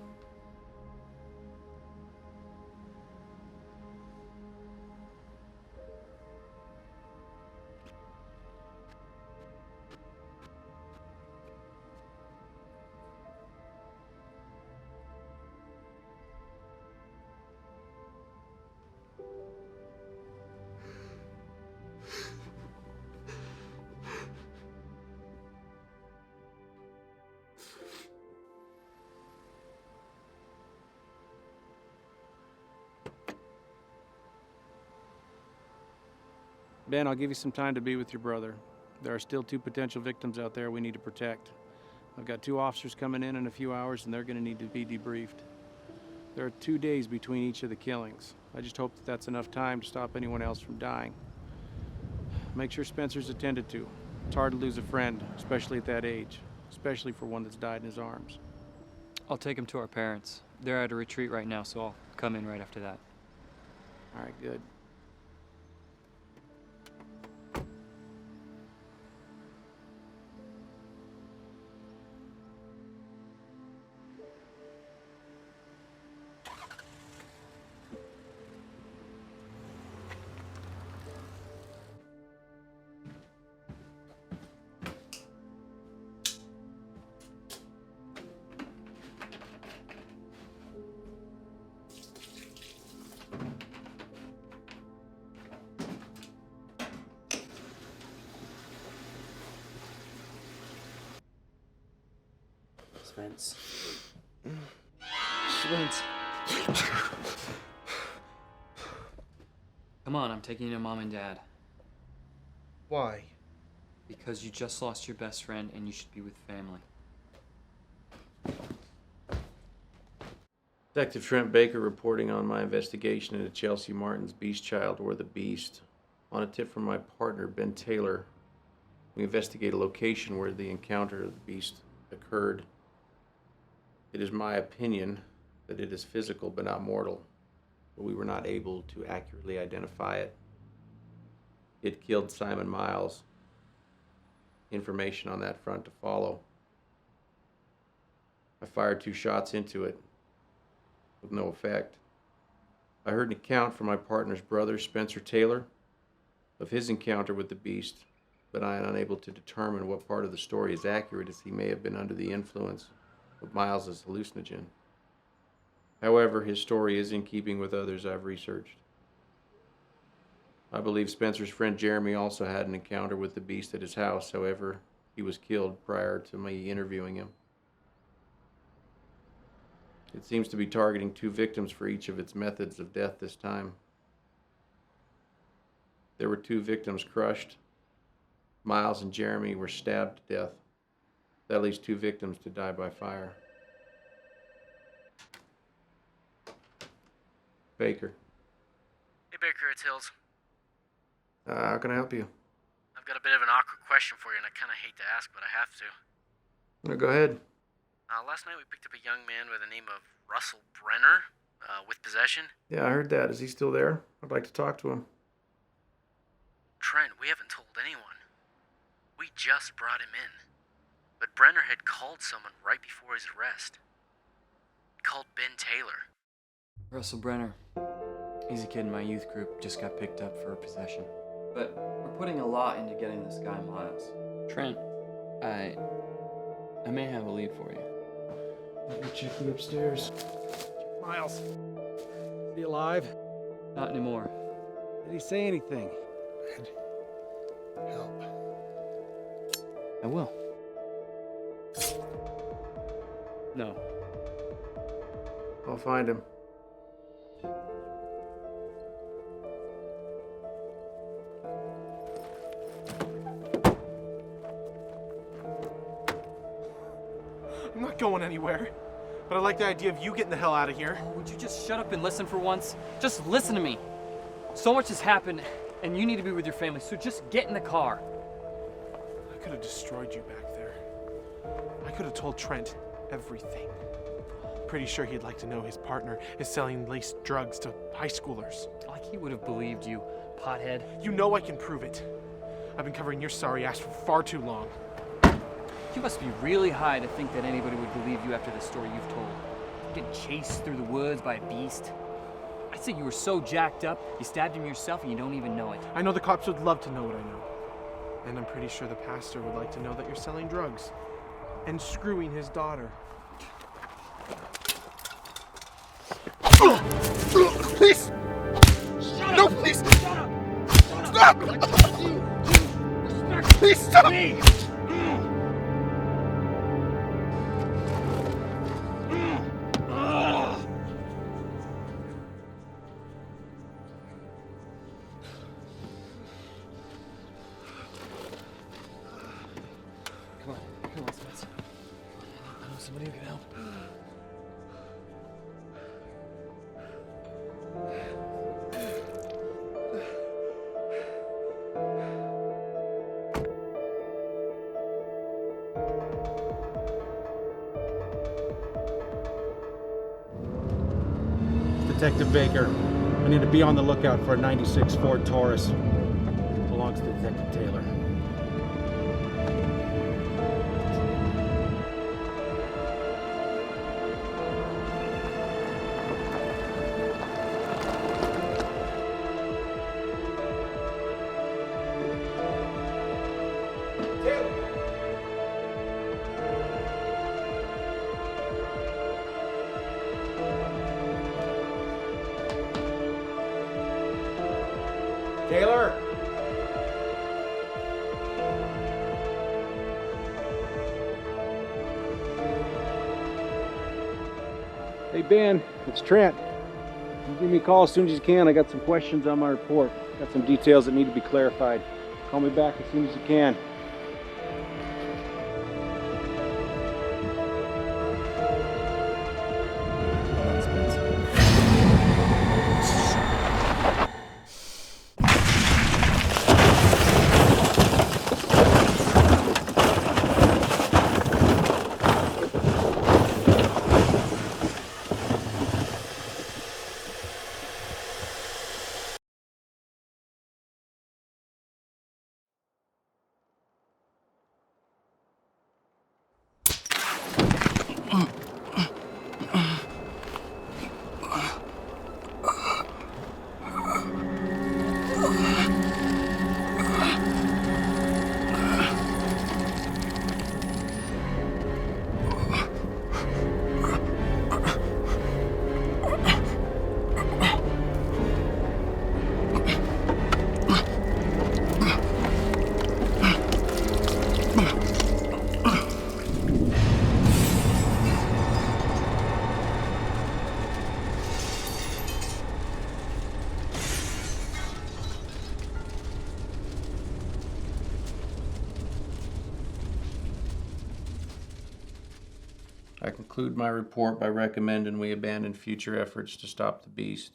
Ben, I'll give you some time to be with your brother. There are still 2 potential victims out there we need to protect. I've got 2 officers coming in a few hours, and they're going to need to be debriefed. There are 2 days between each of the killings. I just hope that that's enough time to stop anyone else from dying. Make sure Spencer's attended to. It's hard to lose a friend, especially at that age, especially for one that's died in his arms. I'll take him to our parents. They're at a retreat right now, so I'll come in right after that. All right, good. Spence. Spence. Come on, I'm taking you to Mom and Dad. Why? Because you just lost your best friend and you should be with family. Detective Trent Baker reporting on my investigation into Chelsea Martin's Beast Child or the Beast. On a tip from my partner, Ben Taylor, we investigate a location where the encounter of the Beast occurred. It is my opinion that it is physical but not mortal, but we were not able to accurately identify it. It killed Simon Miles. Information on that front to follow. I fired 2 shots into it with no effect. I heard an account from my partner's brother, Spencer Taylor, of his encounter with the beast, but I am unable to determine what part of the story is accurate, as he may have been under the influence of Miles's hallucinogen. However, his story is in keeping with others I've researched. I believe Spencer's friend Jeremy also had an encounter with the beast at his house. However, he was killed prior to me interviewing him. It seems to be targeting 2 victims for each of its methods of death this time. There were 2 victims crushed. Miles and Jeremy were stabbed to death. That leaves 2 victims to die by fire. Baker. Hey Baker, it's Hills. How can I help you? I've got a bit of an awkward question for you, and I kind of hate to ask, but I have to. No, go ahead. Last night we picked up a young man by the name of Russell Brenner, with possession. Yeah, I heard that. Is he still there? I'd like to talk to him. Trent, we haven't told anyone. We just brought him in. But Brenner had called someone right before his arrest. He called Ben Taylor. Russell Brenner. He's a kid in my youth group, just got picked up for possession. But we're putting a lot into getting this guy Miles. Trent, I may have a lead for you. Let me check you upstairs. Miles, is he alive? Not anymore. Did he say anything? Help. I will. No. I'll find him. I'm not going anywhere, but I like the idea of you getting the hell out of here. Oh, would you just shut up and listen for once? Just listen to me. So much has happened, and you need to be with your family, so just get in the car. I could have destroyed you back there. I could have told Trent everything. Pretty sure he'd like to know his partner is selling laced drugs to high schoolers. Like he would have believed you, pothead. You know I can prove it. I've been covering your sorry ass for far too long. You must be really high to think that anybody would believe you after the story you've told. Getting chased through the woods by a beast. I'd say you were so jacked up, you stabbed him yourself and you don't even know it. I know the cops would love to know what I know. And I'm pretty sure the pastor would like to know that you're selling drugs and screwing his daughter. Please! Shut no, up. Please! Shut up! Stop! Please stop! Me. Come on, Spencer. I know somebody who can help. Detective Baker, I need to be on the lookout for a 96 Ford Taurus. Belongs to Detective Taylor. Taylor! Hey Ben, it's Trent. You give me a call as soon as you can. I got some questions on my report. Got some details that need to be clarified. Call me back as soon as you can. I conclude my report by recommending we abandon future efforts to stop the beast.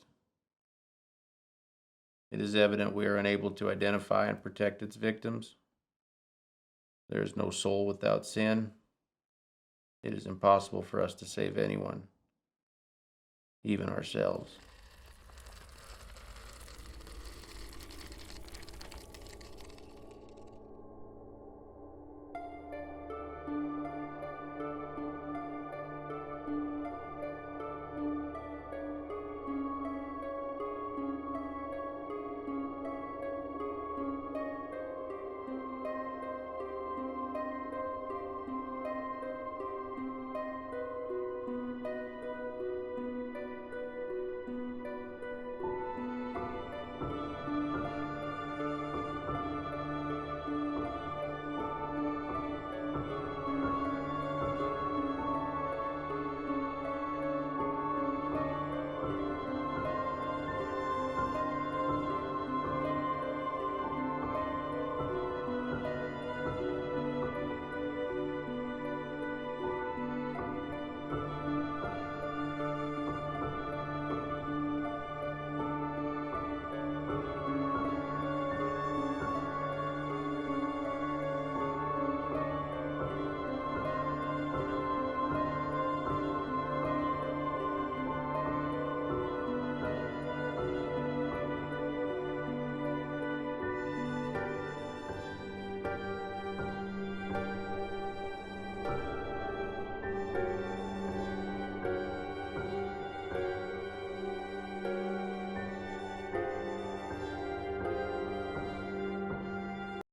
It is evident we are unable to identify and protect its victims. There is no soul without sin. It is impossible for us to save anyone, even ourselves.